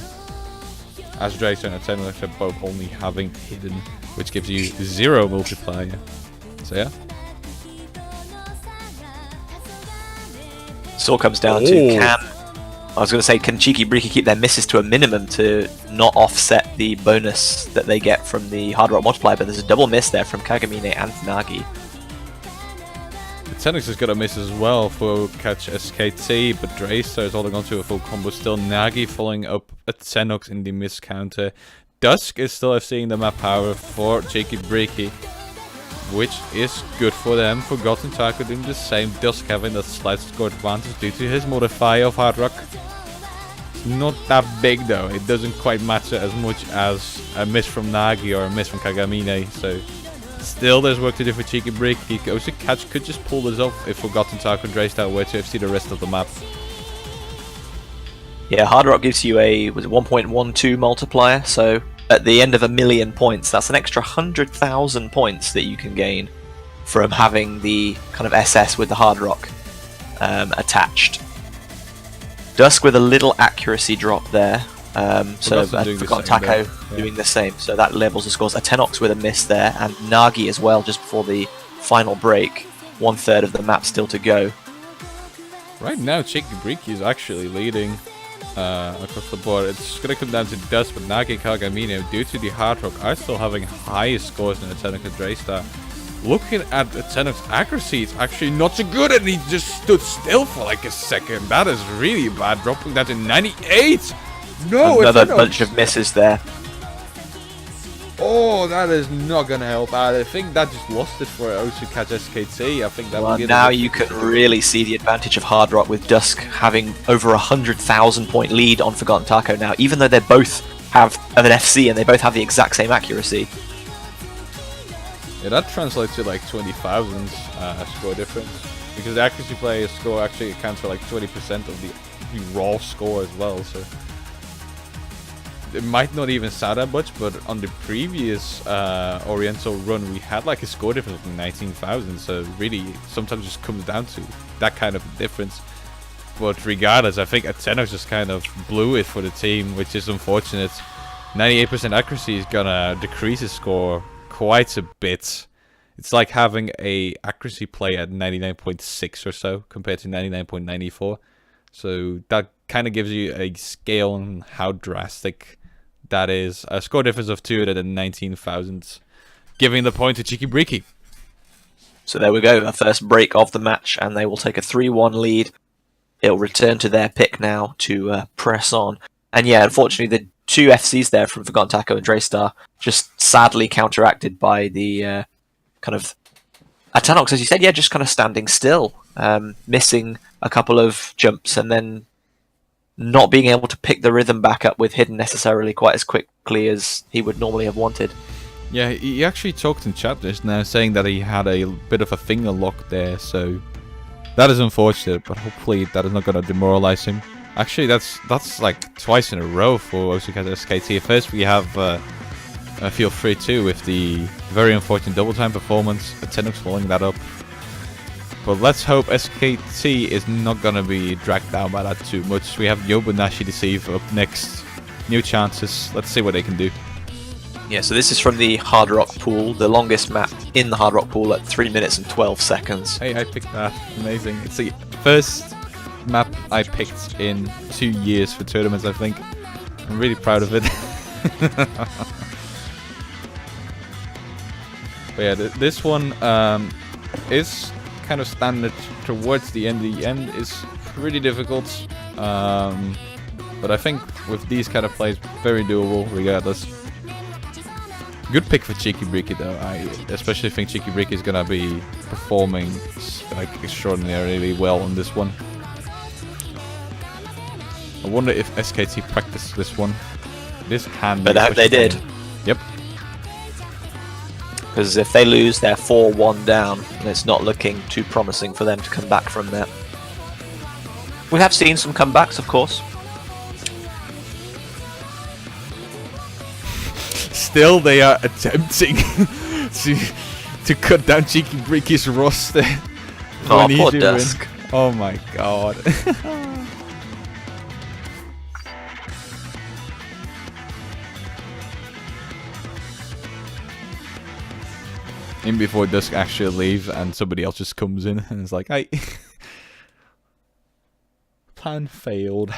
As Dracer and Xenox are both only having hidden, which gives you 0 multiplier. So yeah. It all comes down to can Cheeky Breeky keep their misses to a minimum to not offset the bonus that they get from the Hard Rock multiplier, but there's a double miss there from Kagamine and Nagi. Xenox has got a miss as well for catch SKT, but Dracer is holding on to a full combo still. Nagi following up at Xenox in the miss counter. Dusk is still seeing the map power for Cheeky Breeky, which is good for them. Forgotten Taco doing the same. Dusk having that slight score advantage due to his modifier of Hard Rock. It's not that big though. It doesn't quite matter as much as a miss from Nagi or a miss from Kagamine. So still there's work to do for Cheeky Breeky. Goes to catch, could just pull this off if Forgotten Taco and Draystar were to see the rest of the map. Yeah, Hard Rock gives you a 1.12 multiplier, so at the end of 1,000,000 points, that's an extra 100,000 points that you can gain from having the kind of SS with the Hard Rock attached. Dusk with a little accuracy drop there, so Forgotten Taco doing the same, so that levels the scores. A Xenox with a miss there, and Nagi as well just before the final break. 1/3 of the map still to go. Right now, Cheeky Breeky is actually leading. across the board. It's gonna come down to Dust, but Nagi and Kagamine, due to the hard rock, are still having higher scores than Tenok and Draystar. Looking at Tenok's accuracy, it's actually not so good, and he just stood still for like a second. That is really bad, dropping that to 98. No, another bunch of misses there. Oh, that is not gonna help out. I think that just lost it for Osukage SKT. I think that well, now you can really see the advantage of Hard Rock with Dusk having over 100,000 point lead on Forgotten Taco now, even though they both have an FC and they both have the exact same accuracy. Yeah, that translates to like 20,000 score difference, because the accuracy player score actually accounts for like 20% of the raw score as well. So it might not even sound that much, but on the previous Oriental run, we had like a score difference of 19,000. So really, sometimes it just comes down to that kind of difference. But regardless, I think Atenox just kind of blew it for the team, which is unfortunate. 98% accuracy is gonna decrease his score quite a bit. It's like having a accuracy play at 99.6 or so compared to 99.94. So that kind of gives you a scale on how drastic that is. A score difference of 219,000, giving the point to cheeki breeki. So there we go, our first break of the match, and they will take a 3-1 lead. It'll return to their pick now to press on. And yeah, unfortunately, the two FCs there from Forgotten Taco and Draystar just sadly counteracted by the kind of Atanox, as you said, yeah, just kind of standing still, missing a couple of jumps and then not being able to pick the rhythm back up with Hidden necessarily quite as quickly as he would normally have wanted. Yeah, he actually talked in chat just now saying that he had a bit of a finger lock there, so that is unfortunate, but hopefully that is not going to demoralize him. Actually, that's like twice in a row for Osukage SKT. First, we have Feel Free 2 with the very unfortunate double time performance. Atenox following that up. But let's hope SKT is not going to be dragged down by that too much. We have Yobunashi Deceive up next. New chances. Let's see what they can do. Yeah, so this is from the Hard Rock pool, the longest map in the Hard Rock pool at 3 minutes and 12 seconds. Hey, I picked that. Amazing. It's the first map I picked in 2 years for tournaments, I think. I'm really proud of it. But yeah, this one is kind of standard towards the end. The end is pretty difficult. But I think with these kind of plays, very doable regardless. Good pick for cheeki breeki though. I especially think cheeki breeki is gonna be performing like extraordinarily well on this one. I wonder if SKT practiced this one. This hand. But I hope they did. Yep. Because if they lose, they're 4-1 down, and it's not looking too promising for them to come back from that. We have seen some comebacks, of course. Still, they are attempting to cut down cheeki breeki's roster. Oh, poor Dusk. Oh my god. In before Dusk actually leaves and somebody else just comes in and is like, hey, plan failed.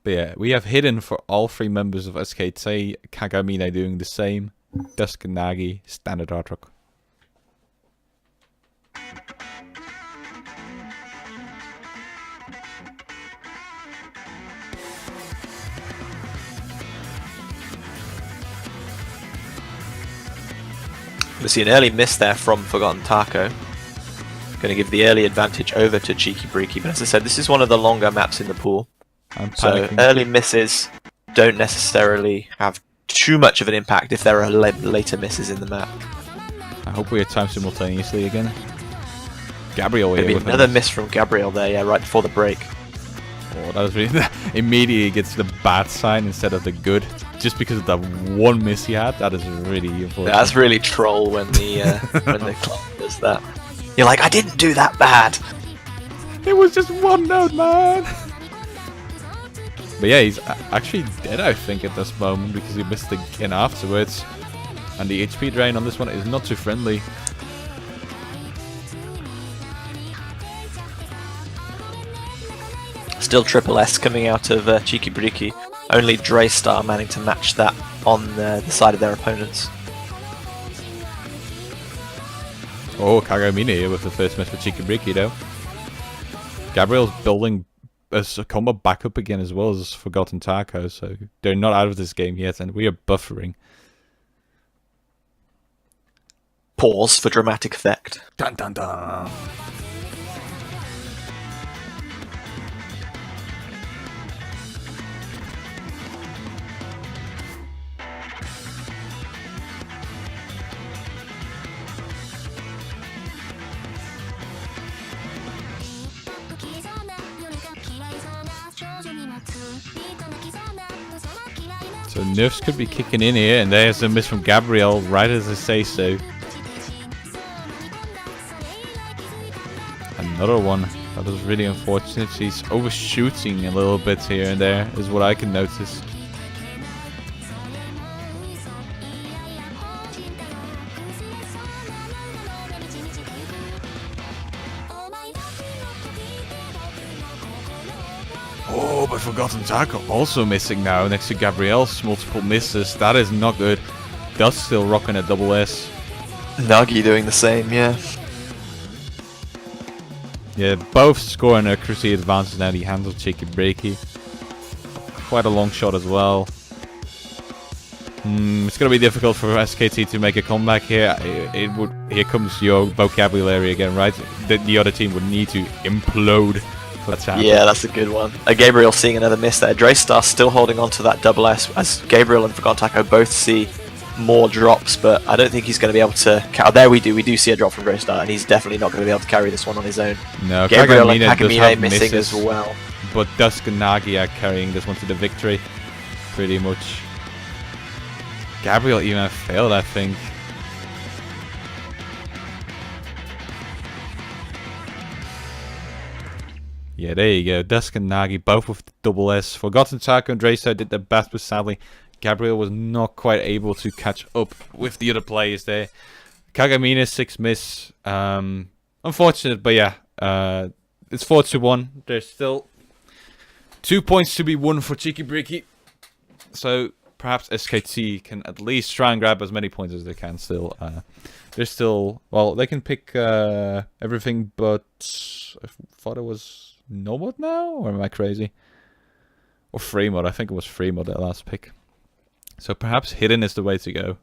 But yeah, we have Hidden for all three members of SKT, Kagamine doing the same, Dusk and Nagi, standard hard rock. We see an early miss there from Forgotten Taco. Going to give the early advantage over to cheeki breeki, but as I said, this is one of the longer maps in the pool. So early misses don't necessarily have too much of an impact if there are later misses in the map. I hope we are timed simultaneously again. Gabriel Maybe another miss from Gabriel there, yeah, right before the break. Oh, that was really immediately gets the bad sign instead of the good, just because of that one miss he had. That is really unfortunate. That's really troll when the when the club does that. You're like, I didn't do that bad. It was just one note, man. But yeah, he's actually dead, I think, at this moment because he missed the in afterwards. And the HP drain on this one is not too friendly. Still triple S coming out of Cheeky Breeki. Only Draystar managing to match that on the side of their opponents. Oh, Kagamine here with the first miss for Cheeky Breeki though. Gabriel's building a combo back up again as well as Forgotten Taco, so they're not out of this game yet, and we are buffering. Pause for dramatic effect. Dun dun dun! So nerfs could be kicking in here, and there's a miss from Gabriel right as I say so. Another one. That was really unfortunate. She's overshooting a little bit here and there, is what I can notice. Oh, but Forgotten Taco also missing now next to Gabriel's multiple misses. That is not good. Dust still rocking a double S. Nagi doing the same, yeah. Yeah, both scoring accuracy advances now. The hands of Cheeky Breeki. Quite a long shot as well. It's gonna be difficult for SKT to make a comeback here. Here comes your vocabulary again, right? The other team would need to implode. Yeah, that's a good one. Gabriel seeing another miss there. Draystar still holding on to that double S as Gabriel and Forgotten Taco both see more drops, but I don't think he's going to be able to... Oh, there we do see a drop from Draystar, and he's definitely not going to be able to carry this one on his own. No, Gabriel and Kagamine missing as well. But Dusk and Nagi are carrying this one to the victory, pretty much. Gabriel even failed, I think. Yeah, there you go. Dusk and Nagi both with the double S. Forgotten Taco and Draystar did their best, but sadly Gabriel was not quite able to catch up with the other players there. Kagamine 6 miss. Unfortunate, but yeah. It's 4-1. There's still 2 points to be won for Cheeky Breeki. So perhaps SKT can at least try and grab as many points as they can still. They're still... Well, they can pick everything, but I thought it was no mod now? Or am I crazy? Or free mod. I think it was free mod, that last pick. So perhaps hidden is the way to go.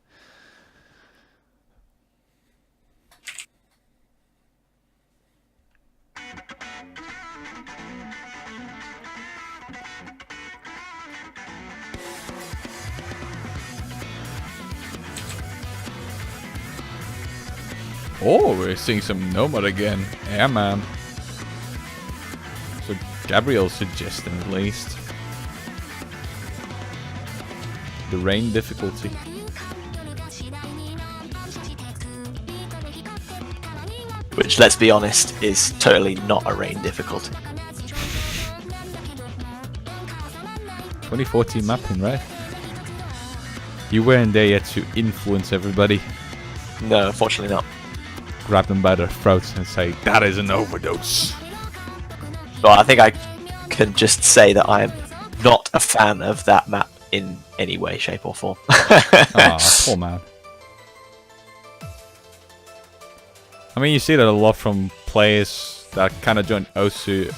Oh, we're seeing some Nomad again. Yeah, man. So Gabriel's suggesting at least. The rain difficulty. Which, let's be honest, is totally not a rain difficulty. 2014 mapping, right? You weren't there yet to influence everybody. No, unfortunately not. Grab them by their throats and say, that is an overdose. Well, I think I can just say that I am not a fan of that map in any way, shape or form. Aw, poor man. I mean, you see that a lot from players that kind of joined Osu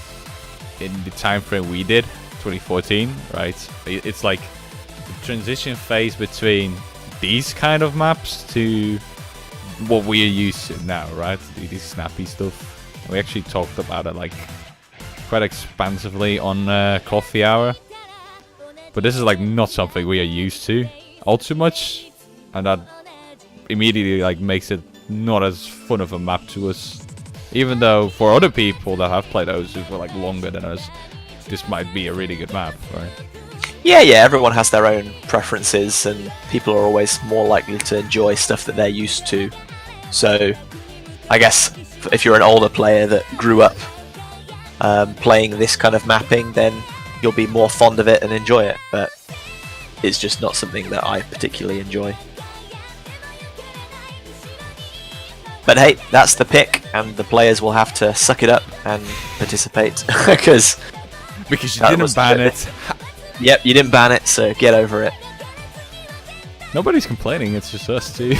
in the time frame we did, 2014, right? It's like the transition phase between these kind of maps to what we are used to now, right? These snappy stuff. We actually talked about it like quite expansively on Coffee Hour. But this is like not something we are used to all too much, and that immediately like makes it not as fun of a map to us. Even though for other people that have played Osu for like longer than us, this might be a really good map, right? Yeah, everyone has their own preferences, and people are always more likely to enjoy stuff that they're used to. So, I guess if you're an older player that grew up playing this kind of mapping, then you'll be more fond of it and enjoy it, but it's just not something that I particularly enjoy. But hey, that's the pick, and the players will have to suck it up and participate, because Because you That didn't was ban good. it. Yep, you didn't ban it, so get over it. Nobody's complaining, it's just us two.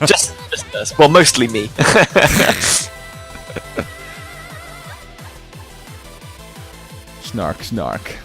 just us. Well, mostly me. Snark, snark.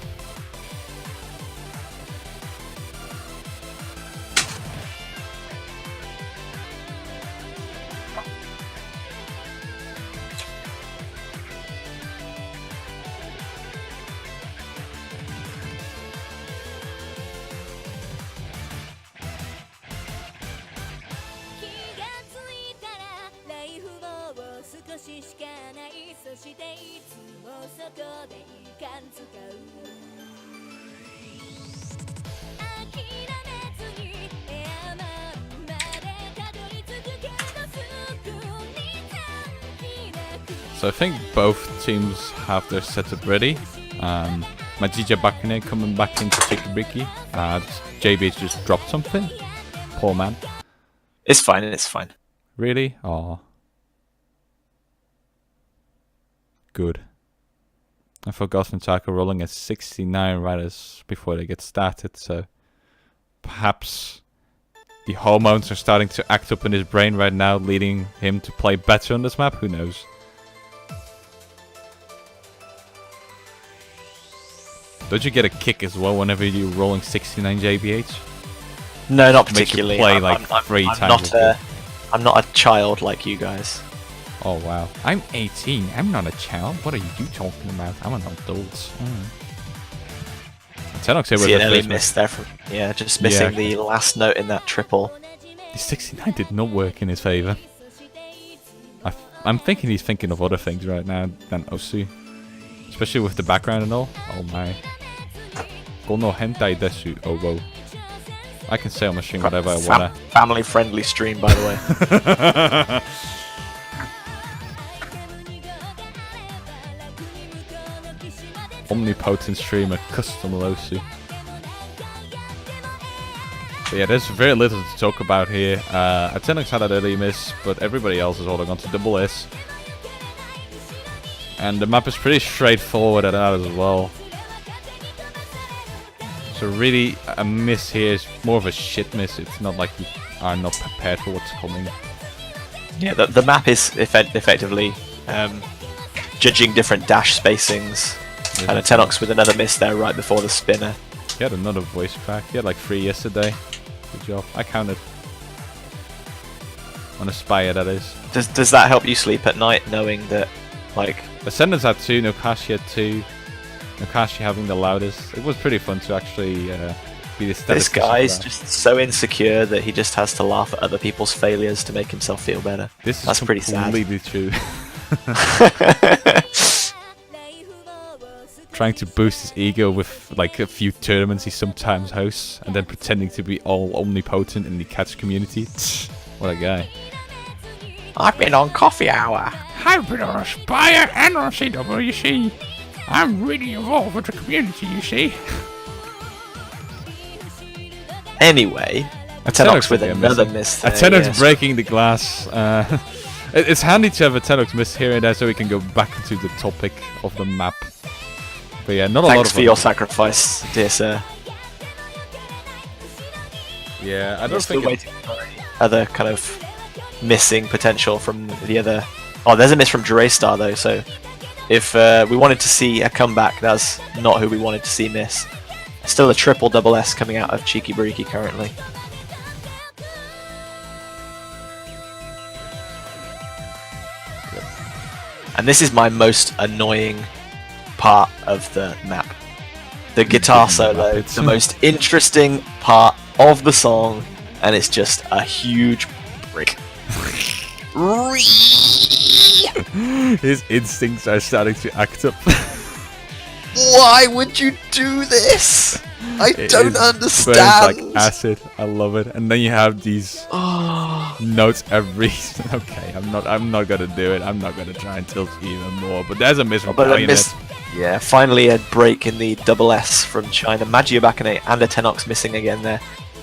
So I think both teams have their setup ready. Majija Bakune coming back into cheeki breeki. JBH just dropped something. Poor man. It's fine, it's fine. Really? Oh. Good. I forgot Taco rolling at 69 right as before they get started, so perhaps the hormones are starting to act up in his brain right now, leading him to play better on this map. Who knows? Don't you get a kick as well whenever you're rolling 69 JBH? No, not Makes you particularly. play like three times. I'm not a child like you guys. Oh wow. I'm 18. I'm not a child. What are you talking about? I'm an adult. Tenox here with See an the early first miss there from just missing Yeah. the last note in that triple. The 69 did not work in his favor. I'm thinking he's thinking of other things right now than Osu. Especially with the background and all. Oh my. Kono hentai desu. Oh whoa. I can say on my stream whatever I wanna. Family friendly stream, by the way. Omnipotent streamer, custom Losu. But yeah, there's very little to talk about here. Atenix had an early miss, but everybody else is holding on to double S. And the map is pretty straightforward at that as well. So really, a miss here is more of a shit miss. It's not like you are not prepared for what's coming. Yeah, the map is effectively judging different dash spacings. And a Tenox with another miss there right before the spinner. He had another voice crack. He had like 3 yesterday. Good job. I counted. On a Spire, that is. Does that help you sleep at night, knowing that, like... Ascendants had 2, Nokashi had 2. Nokashi having the loudest. It was pretty fun to actually be the statistician. This guy's just so insecure that he just has to laugh at other people's failures to make himself feel better. That's pretty sad. Completely true. Trying to boost his ego with like a few tournaments he sometimes hosts, and then pretending to be all omnipotent in the catch community. What a guy. I've been on coffee hour. I've been on Aspire and on CWC. I'm really involved with the community, you see. Anyway, Tenox with another miss there, Tenox yes. breaking the glass. It's handy to have a Tenox miss here and there so we can go back into the topic of the map. But yeah, not a lot of Thanks for your sacrifice, dear sir. Yeah, I We're don't still think... waiting for any other kind of missing potential from the other... Oh, there's a miss from Juraystar though, so... If we wanted to see a comeback, that's not who we wanted to see miss. Still a triple double S coming out of cheeki breeki currently. And this is my most annoying part of the map. The guitar solo, the most interesting part of the song, and it's just a huge brick. His instincts are starting to act up. Why would you do this? I don't understand. Burns like acid. I love it. And then you have these notes every. Okay, I'm not gonna do it. I'm not gonna try and tilt even more. But there's a miss from Bayonet. Yeah, finally a break in the double S from China. Magia Bakane and a Tenox missing again there.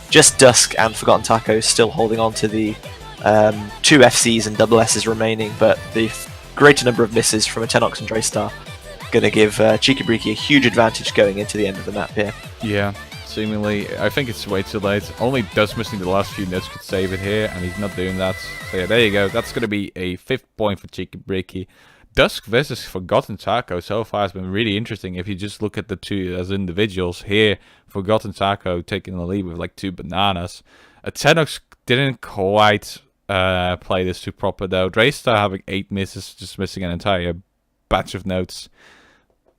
Just Dusk and Forgotten Taco still holding on to the 2 FCs and double S's remaining, but the greater number of misses from a Tenox and Draystar. going to give cheeki breeki a huge advantage going into the end of the map here. Yeah, seemingly. I think it's way too late. Only Dust missing the last few notes could save it here, and he's not doing that. So yeah, there you go. That's going to be a 5th point for cheeki breeki. Dusk versus Forgotten Taco so far has been really interesting. If you just look at the two as individuals here, Forgotten Taco taking the lead with like 2 bananas. Tenox didn't quite play this too proper though. Draystar having 8 misses, just missing an entire batch of notes.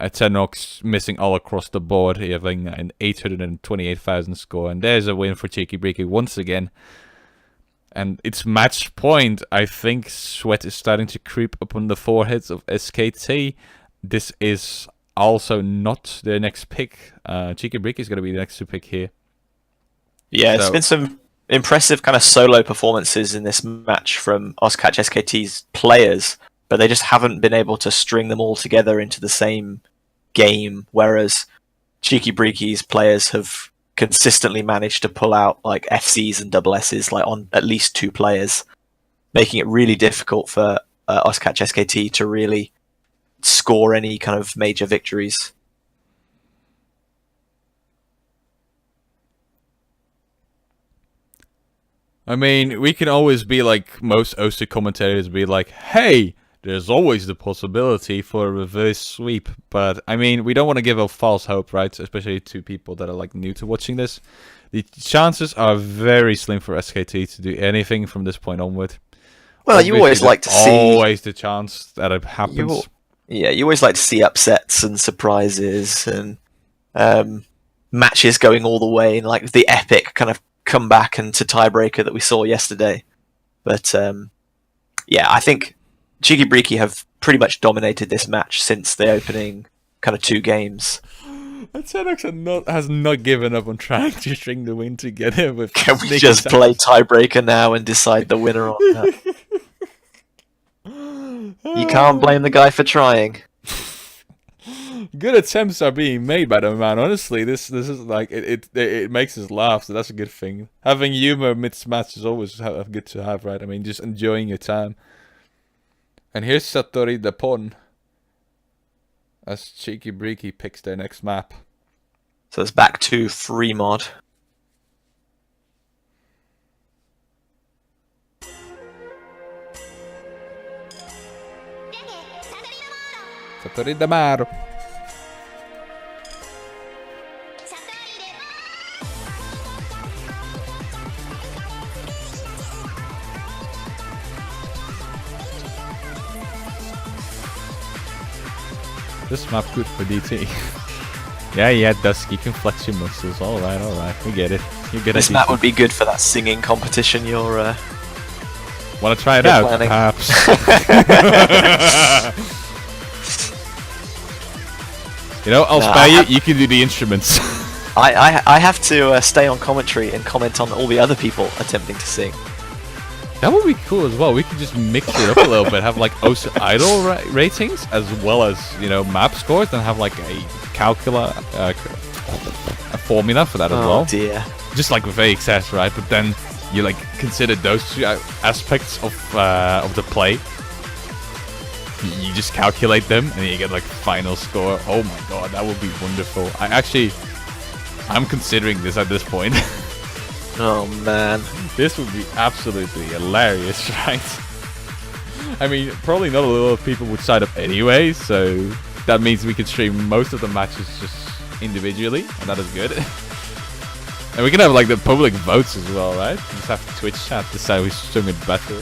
Tenox missing all across the board, having an 828,000 score. And there's a win for cheeki breeki once again. And it's match point. I think sweat is starting to creep up on the foreheads of SKT. This is also not their next pick. Cheeki breeki is going to be the next to pick here. Yeah, it's been some impressive kind of solo performances in this match from AxS SKT's players, but they just haven't been able to string them all together into the same game, whereas cheeki breeki's players have consistently managed to pull out like FCs and double S's like on at least 2 players, making it really difficult for AxS SKT to really score any kind of major victories. I mean, we can always be like most OC commentators, be like, hey, there's always the possibility for a reverse sweep. But, I mean, we don't want to give a false hope, right? Especially to people that are, like, new to watching this. The chances are very slim for SKT to do anything from this point onward. Well, obviously, you always like to see... always the chance that it happens. You always like to see upsets and surprises and matches going all the way, and like the epic kind of comeback and to tiebreaker that we saw yesterday. But, yeah, I think cheeki breeki have pretty much dominated this match since the opening kind of 2 games. And Tenox has not given up on trying to string the win together with... Can we just play tiebreaker now and decide the winner on that? You can't blame the guy for trying. Good attempts are being made by the man. Honestly, this is like it makes us laugh, so that's a good thing. Having humor mid-match is always good to have, right? I mean, just enjoying your time. And here's Satori the pawn as cheeki breeki picks their next map. So it's back to free mod. Satori the Maro. This map's good for DT. yeah, Dusk, you can flex your muscles. Alright, we get it. You're good at this map would be good for that singing competition you're... Want to try it out, planning. perhaps? You know, I'll spare you. You can do the instruments. I have to stay on commentary and comment on all the other people attempting to sing. That would be cool as well. We could just mix it up a little bit. Have like OC idol ratings as well as, you know, map scores, and have like a a formula for that as well. Oh dear. Just like with AxS, right? But then you like consider those 2 aspects of the play. You just calculate them and you get like final score. Oh my god, that would be wonderful. I'm considering this at this point. Oh man. This would be absolutely hilarious, right? I mean, probably not a lot of people would sign up anyway, so that means we could stream most of the matches just individually, and that is good. And we can have like the public votes as well, right? Just have Twitch chat decide who's streaming better.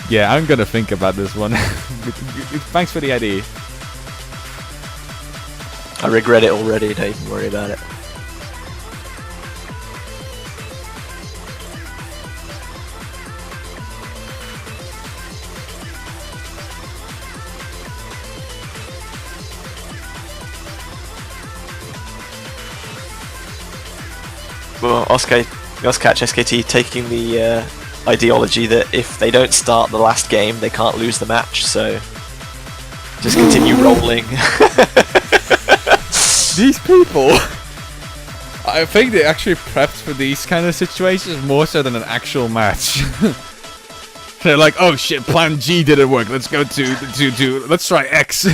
Yeah, I'm gonna think about this one. Thanks for the idea. I regret it already, don't even worry about it. Well, AxS SKT taking the ideology that if they don't start the last game, they can't lose the match, so just continue rolling. These people! I think they actually prepped for these kind of situations more so than an actual match. They're like, oh shit, plan G didn't work. Let's go to let's try X.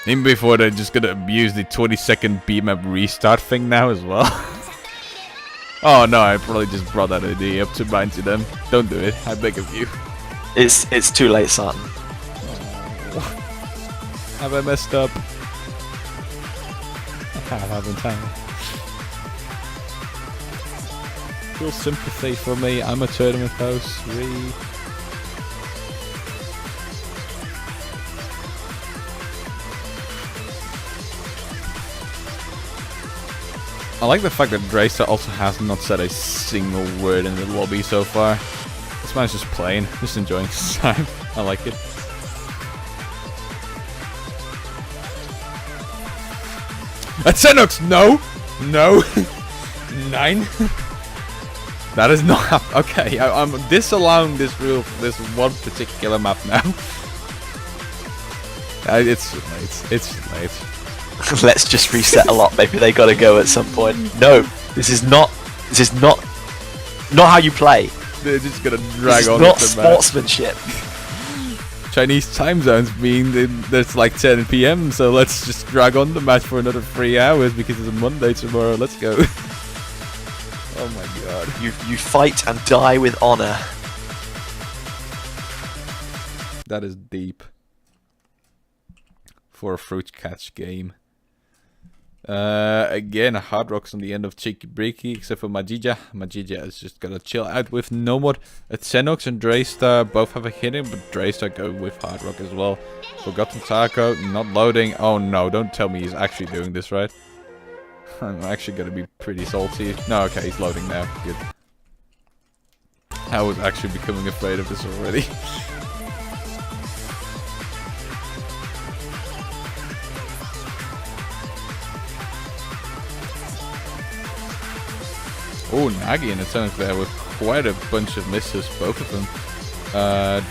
Even before they're just gonna abuse the 20-second B-map restart thing now as well. Oh no, I probably just brought that idea up to mind to them. Don't do it, I beg of you. It's too late, son. Have I messed up? I haven't I? Feel sympathy for me, I'm a tournament host. I like the fact that Dracer also has not said a single word in the lobby so far. This man's just playing, just enjoying his time. I like it. Xenox, no! No! 9? That is not... Okay, I'm disallowing this rule for this one particular map now. It's late. It's late. Let's just reset a lot. Maybe they gotta go at some point. No, this is not how you play. They're just gonna drag on. This is not sportsmanship. Chinese time zones mean that it's like 10 PM, so let's just drag on the match for another 3 hours because it's a Monday tomorrow. Let's go. Oh my god. You fight and die with honor. That is deep. For a fruit catch game. Again, Hard Rocks on the end of Cheeky Breeky, except for Majija. Majija is just gonna chill out with Nomod. Xenox and Draystar both have a hidden, but Draystar go with Hard Rock as well. Forgotten Taco, not loading. Oh no, don't tell me he's actually doing this, right? I'm actually gonna be pretty salty. No, okay, he's loading now. Good. I was actually becoming afraid of this already. Oh, Nagi and Atomic there with quite a bunch of misses, both of them.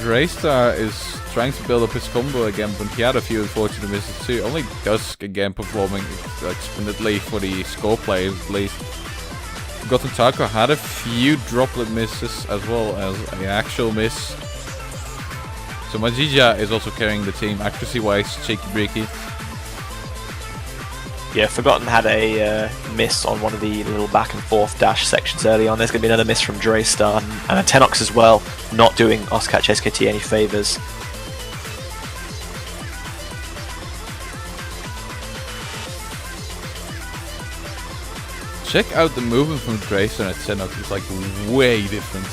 Draystar is trying to build up his combo again, but he had a few unfortunate misses too. Only Dusk again performing splendidly for the score play at least. Forgotten Taco had a few droplet misses as well as an actual miss. So Majija is also carrying the team accuracy-wise, Cheeky Breeky. Yeah, Forgotten had a miss on one of the little back and forth dash sections early on. There's going to be another miss from Draystar and a Tenox as well, not doing Oscatch SKT any favours. Check out the movement from Draystar and Tenox, it's like way different.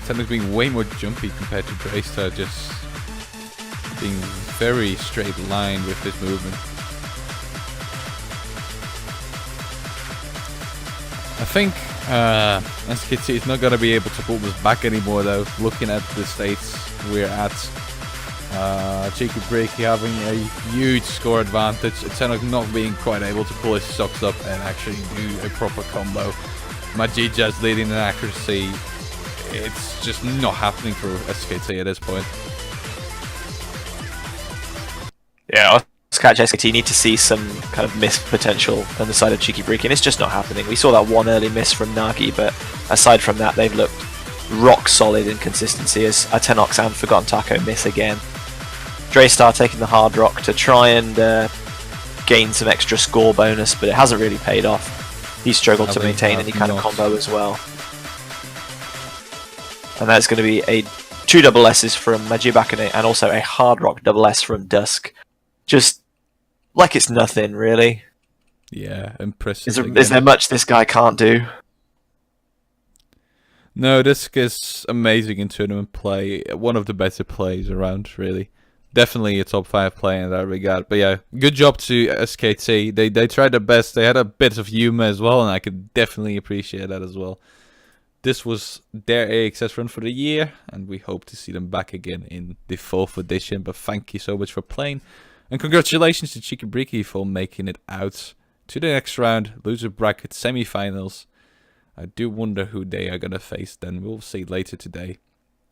Tenox being way more jumpy compared to Draystar, just being very straight line with this movement. I think SKT is not gonna be able to pull this back anymore though, looking at the states we're at. Cheeky Breeky having a huge score advantage, Tenox not being quite able to pull his socks up and actually do a proper combo. Majija's leading in accuracy. It's just not happening for SKT at this point. Yeah, Oscatch SKT need to see some kind of miss potential on the side of Cheeky Breeky, and it's just not happening. We saw that one early miss from Nagi, but aside from that, they've looked rock solid in consistency as Tenox and Forgotten Taco miss again. Draystar taking the Hard Rock to try and gain some extra score bonus, but it hasn't really paid off. He's struggled to maintain any kind of combo as well. And that's going to be a 2 double S's from Majibakane and also a Hard Rock double S from Dusk. Just like it's nothing, really. Yeah, impressive. Is there much this guy can't do? No, Dusk is amazing in tournament play. One of the better plays around, really. Definitely a top 5 player in that regard. But yeah, good job to SKT. They tried their best. They had a bit of humor as well, and I could definitely appreciate that as well. This was their AxS run for the year, and we hope to see them back again in the 4th edition. But thank you so much for playing. And congratulations to Cheeky Breeky for making it out to the next round, loser bracket semi-finals. I do wonder who they are going to face then. We'll see later today.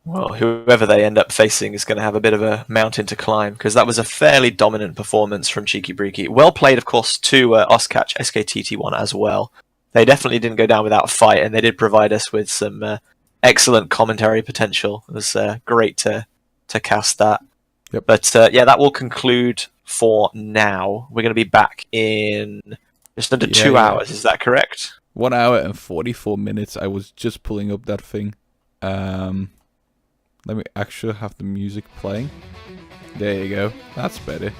Well, whoever they end up facing is going to have a bit of a mountain to climb, because that was a fairly dominant performance from Cheeky Breeki. Well played, of course, to AxS SKT T1 as well. They definitely didn't go down without a fight, and they did provide us with some excellent commentary potential. It was great to cast that. Yep. But yeah, that will conclude for now. We're going to be back in just under 2 hours, is that correct? 1 hour and 44 minutes. I was just pulling up that thing. Let me actually have the music playing. There you go. That's better.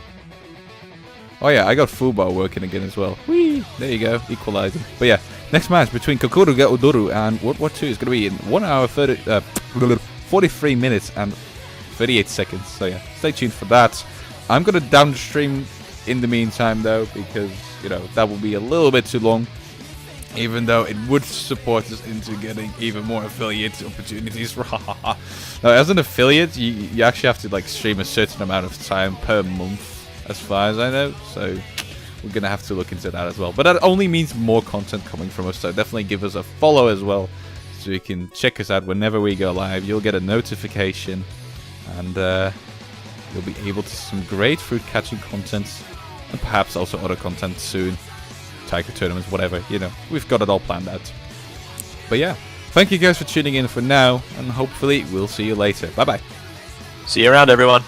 Oh yeah, I got Fubar working again as well. Whee! There you go, equalizing. But yeah, next match between Kokoro ga Odoru and World War 2 is going to be in 1 hour 43 minutes and 38 seconds. So yeah, stay tuned for that. I'm going to down the stream in the meantime though, because, you know, that will be a little bit too long. Even though it would support us into getting even more affiliate opportunities. Now, as an affiliate, you actually have to like stream a certain amount of time per month, as far as I know. So we're gonna have to look into that as well. But that only means more content coming from us. So definitely give us a follow as well, so you can check us out whenever we go live. You'll get a notification, and you'll be able to see some great fruit catching content, and perhaps also other content soon. Tiger tournaments, whatever, you know, we've got it all planned out. But yeah, thank you guys for tuning in for now, and hopefully we'll see you later. Bye bye. See you around, everyone.